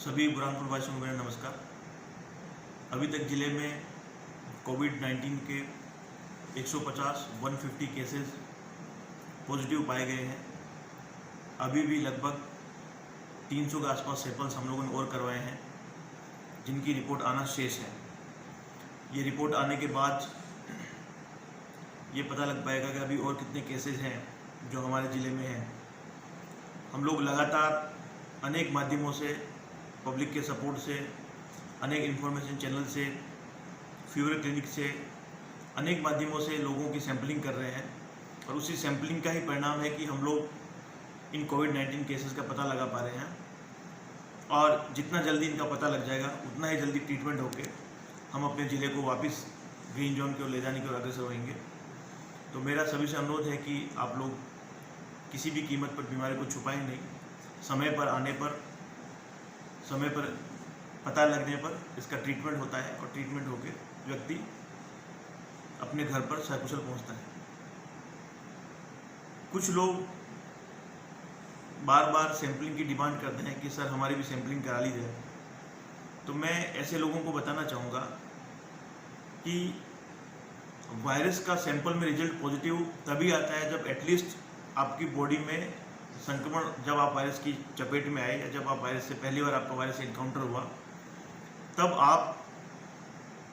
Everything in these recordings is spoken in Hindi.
सभी बुरहानपुर वासियों को मेरा नमस्कार। अभी तक ज़िले में कोविड-19 के 150 केसेस पॉजिटिव पाए गए हैं। अभी भी लगभग 300 के आसपास सैंपल्स हम लोगों ने और करवाए हैं, जिनकी रिपोर्ट आना शेष है। ये रिपोर्ट आने के बाद ये पता लग पाएगा कि अभी और कितने केसेस हैं जो हमारे ज़िले में हैं। हम लोग लगातार अनेक माध्यमों से, पब्लिक के सपोर्ट से, अनेक इन्फॉर्मेशन चैनल से, फीवर क्लिनिक से, अनेक माध्यमों से लोगों की सैंपलिंग कर रहे हैं और उसी सैंपलिंग का ही परिणाम है कि हम लोग इन कोविड-19 केसेस का पता लगा पा रहे हैं। और जितना जल्दी इनका पता लग जाएगा उतना ही जल्दी ट्रीटमेंट होकर हम अपने ज़िले को वापस ग्रीन जोन की ओर ले जाने की ओर अग्रसर होंगे। तो मेरा सभी से अनुरोध है कि आप लोग किसी भी कीमत पर बीमारी को छुपाएं नहीं। समय पर आने पर, समय पर पता लगने पर इसका ट्रीटमेंट होता है और ट्रीटमेंट होकर व्यक्ति अपने घर पर सकुशल पहुंचता है। कुछ लोग बार बार सैंपलिंग की डिमांड करते हैं कि सर हमारी भी सैंपलिंग करा ली जाए। तो मैं ऐसे लोगों को बताना चाहूँगा कि वायरस का सैंपल में रिजल्ट पॉजिटिव तभी आता है जब एटलीस्ट आपकी बॉडी में संक्रमण, जब आप वायरस की चपेट में आए या जब आप वायरस से पहली बार आपका वायरस से इनकाउंटर हुआ, तब आप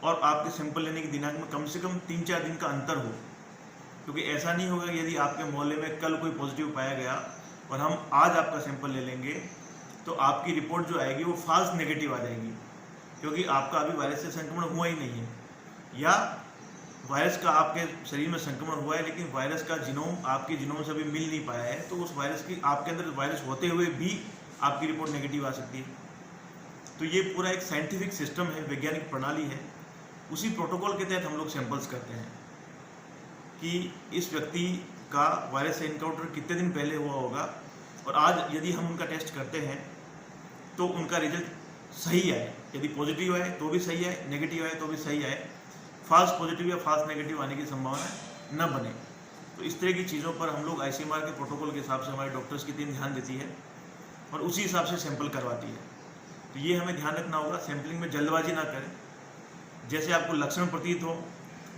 और आपके सैंपल लेने के दिनांक में कम से कम 3-4 दिन का अंतर हो। क्योंकि ऐसा नहीं होगा कि यदि आपके मोहल्ले में कल कोई पॉजिटिव पाया गया और हम आज आपका सैंपल ले लेंगे तो आपकी रिपोर्ट जो आएगी वो फाल्स नेगेटिव आ जाएगी, क्योंकि आपका अभी वायरस से संक्रमण हुआ ही नहीं है, या वायरस का आपके शरीर में संक्रमण हुआ है लेकिन वायरस का जीनोम आपके जीनोम से अभी मिल नहीं पाया है। तो उस वायरस की आपके अंदर वायरस होते हुए भी आपकी रिपोर्ट नेगेटिव आ सकती है। तो ये पूरा एक साइंटिफिक सिस्टम है, वैज्ञानिक प्रणाली है। उसी प्रोटोकॉल के तहत हम लोग सैंपल्स करते हैं कि इस व्यक्ति का वायरस से इनकाउंटर कितने दिन पहले हुआ होगा, और आज यदि हम उनका टेस्ट करते हैं तो उनका रिजल्ट सही आए। यदि पॉजिटिव आए तो भी सही आए, नेगेटिव आए तो भी सही आए, फाल्स पॉजिटिव या फाल्स नेगेटिव आने की संभावना न बने। तो इस तरह की चीज़ों पर हम लोग ICMR के प्रोटोकॉल के हिसाब से हमारे डॉक्टर्स की टीम ध्यान देती है और उसी हिसाब से सैंपल करवाती है। तो ये हमें ध्यान रखना होगा, सैंपलिंग में जल्दबाजी ना करें। जैसे आपको लक्षण प्रतीत हो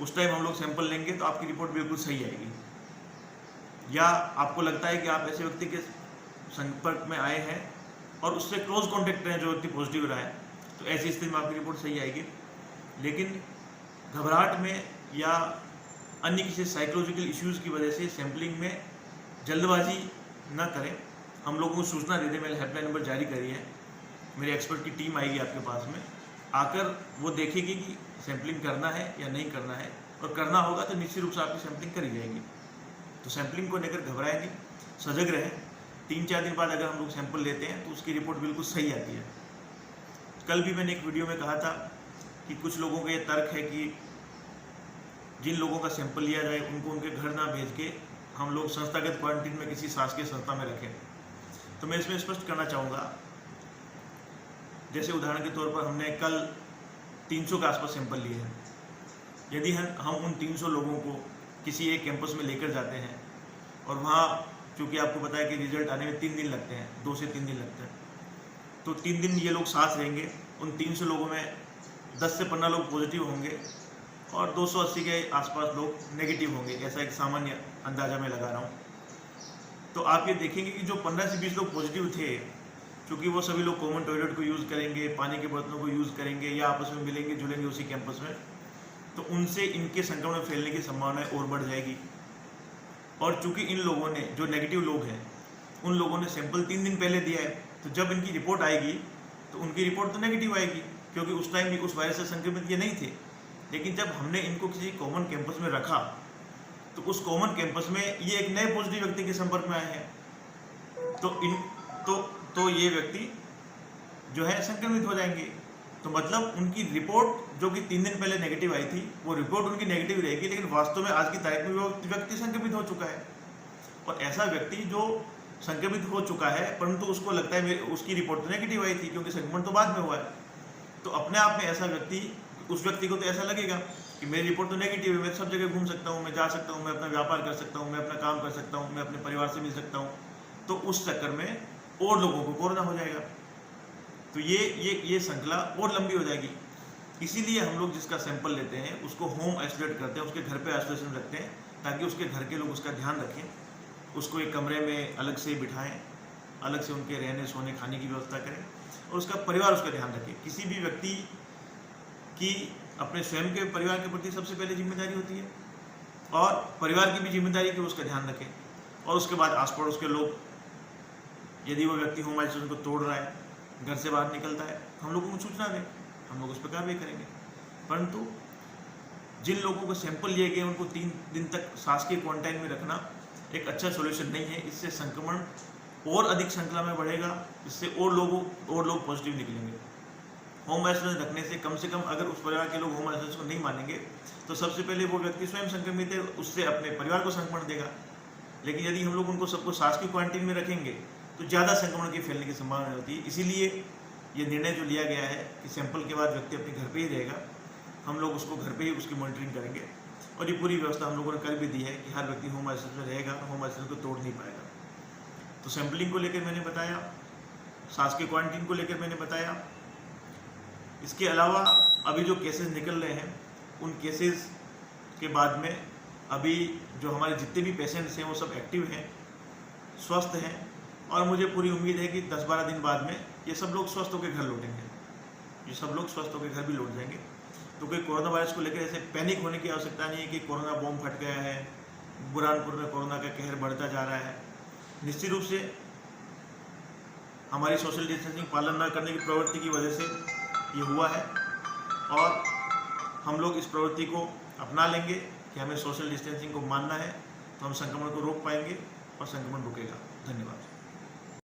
उस टाइम हम लोग सैंपल लेंगे तो आपकी रिपोर्ट बिल्कुल सही आएगी। या आपको लगता है कि आप ऐसे व्यक्ति के संपर्क में आए हैं और उससे क्लोज कॉन्टेक्ट हैं जो व्यक्ति पॉजिटिव रहा है, तो ऐसी स्थिति में आपकी रिपोर्ट सही आएगी। लेकिन घबराहट में या अन्य किसी साइकोलॉजिकल इश्यूज़ की वजह से सैंपलिंग में जल्दबाजी न करें। हम लोगों को सूचना दे दें, मैंने हेल्पलाइन नंबर जारी करी है, मेरे एक्सपर्ट की टीम आएगी आपके पास में, आकर वो देखेगी कि सैंपलिंग करना है या नहीं करना है, और करना होगा तो निश्चित रूप से आपकी सैंपलिंग करी जाएगी। तो सैंपलिंग को लेकर घबराएं नहीं, सजग रहें। 3-4 दिन बाद अगर हम लोग सैंपल लेते हैं तो उसकी रिपोर्ट बिल्कुल सही आती है। कल भी मैंने एक वीडियो में कहा था कि कुछ लोगों का ये तर्क है कि जिन लोगों का सैंपल लिया जाए उनको उनके घर ना भेज के हम लोग संस्थागत क्वारंटीन में किसी शासकीय संस्था में रखें। तो मैं इसमें स्पष्ट करना चाहूँगा, जैसे उदाहरण के तौर पर हमने कल 300 के आसपास सैंपल लिए हैं। यदि हम उन 300 लोगों को किसी एक कैंपस में लेकर जाते हैं और वहाँ चूँकि आपको पता है कि रिजल्ट आने में 3 दिन लगते हैं, 2 से 3 दिन लगते हैं, तो 3 दिन ये लोग साथ रहेंगे। उन 300 लोगों में 10 से 15 लोग पॉजिटिव होंगे और 280 के आसपास लोग नेगेटिव होंगे, ऐसा एक सामान्य अंदाजा मैं लगा रहा हूँ। तो आप ये देखेंगे कि जो 15 से 20 लोग पॉजिटिव थे, क्योंकि वो सभी लोग कॉमन टॉयलेट को यूज़ करेंगे, पानी के बर्तनों को यूज़ करेंगे या आपस में मिलेंगे जुलेंगे उसी कैंपस में, तो उनसे इनके संक्रमण फैलने की संभावना और बढ़ जाएगी। और चूँकि इन लोगों ने, जो नेगेटिव लोग हैं, उन लोगों ने सैंपल 3 दिन पहले दिया है, तो जब इनकी रिपोर्ट आएगी तो उनकी रिपोर्ट तो नेगेटिव आएगी, क्योंकि उस टाइम भी उस वायरस से संक्रमित ये नहीं थे। लेकिन जब हमने इनको किसी कॉमन कैंपस में रखा तो उस कॉमन कैंपस में ये एक नए पॉजिटिव व्यक्ति के संपर्क में आए हैं, तो ये व्यक्ति जो है संक्रमित हो जाएंगे। तो मतलब उनकी रिपोर्ट जो कि 3 दिन पहले नेगेटिव आई थी, वो रिपोर्ट उनकी नेगेटिव रहेगी, लेकिन वास्तव में आज की तारीख में वो व्यक्ति संक्रमित हो चुका है। और ऐसा व्यक्ति जो संक्रमित हो चुका है परंतु उसको लगता है उसकी रिपोर्ट तो नेगेटिव आई थी क्योंकि संक्रमण तो बाद में हुआ है, तो अपने आप में ऐसा व्यक्ति, उस व्यक्ति को तो ऐसा लगेगा कि मेरी रिपोर्ट तो नेगेटिव है, मैं सब जगह घूम सकता हूँ, मैं जा सकता हूँ, मैं अपना व्यापार कर सकता हूँ, मैं अपना काम कर सकता हूँ, मैं अपने परिवार से मिल सकता हूँ। तो उस चक्कर में और लोगों को कोरोना हो जाएगा। तो ये श्रृंखला और लंबी हो जाएगी। इसीलिए हम लोग जिसका सैंपल लेते हैं उसको होम आइसोलेट करते हैं, उसके घर पे आइसोलेशन रखते हैं, ताकि उसके घर के लोग उसका ध्यान रखें, उसको एक कमरे में अलग से बिठाएं, अलग से उनके रहने सोने खाने की व्यवस्था करें, और उसका परिवार उसका ध्यान रखे। किसी भी व्यक्ति की अपने स्वयं के परिवार के प्रति सबसे पहले जिम्मेदारी होती है, और परिवार की भी जिम्मेदारी कि वो उसका ध्यान रखें, और उसके बाद आस पड़ोस के लोग, यदि वो व्यक्ति होम आइसोलेशन को तोड़ रहा है, घर से बाहर निकलता है, हम लोगों को सूचना दें, हम लोग उस पर कार्रवाई करेंगे। परंतु जिन लोगों को सैंपल लिए गए उनको 3 दिन तक शासकीय क्वारंटाइन में रखना एक अच्छा सॉल्यूशन नहीं है। इससे संक्रमण और अधिक श्रृंखला में बढ़ेगा, इससे और लोग पॉजिटिव निकलेंगे। होम आइसोलेशन रखने से कम अगर उस परिवार के लोग होम आइसोलेशन को नहीं मानेंगे तो सबसे पहले वो व्यक्ति स्वयं संक्रमित है, उससे अपने परिवार को संक्रमण देगा। लेकिन यदि हम लोग उनको सबको शासकीय क्वारंटीन में रखेंगे तो ज़्यादा संक्रमण के फैलने की संभावना होती है। इसीलिए ये निर्णय जो लिया गया है कि सैंपल के बाद व्यक्ति अपने घर पे ही रहेगा, हम लोग उसको घर पे ही उसकी मॉनिटरिंग करेंगे, और ये पूरी व्यवस्था हम लोगों ने कर भी दी है कि हर व्यक्ति होम आइसोलेशन में रहेगा, होम आइसोलेशन को तोड़ नहीं पाएगा। तो सैंपलिंग को लेकर मैंने बताया, शासकीय क्वारंटीन को लेकर मैंने बताया। इसके अलावा अभी जो केसेस निकल रहे हैं उन केसेस के बाद में अभी जो हमारे जितने भी पेशेंट्स हैं वो सब एक्टिव हैं, स्वस्थ हैं, और मुझे पूरी उम्मीद है कि 10-12 दिन बाद में ये सब लोग स्वस्थ होकर घर लौटेंगे, ये सब लोग स्वस्थ होकर घर भी लौट जाएंगे। तो कोई कोरोना वायरस को लेकर ऐसे पैनिक होने की आवश्यकता नहीं है कि कोरोना बॉम्ब फट गया है, बुरहानपुर में कोरोना का कहर बढ़ता जा रहा है। निश्चित रूप से हमारी सोशल डिस्टेंसिंग पालन न करने की प्रवृत्ति की वजह से ये हुआ है, और हम लोग इस प्रवृत्ति को अपना लेंगे कि हमें सोशल डिस्टेंसिंग को मानना है, तो हम संक्रमण को रोक पाएंगे और संक्रमण रुकेगा। धन्यवाद।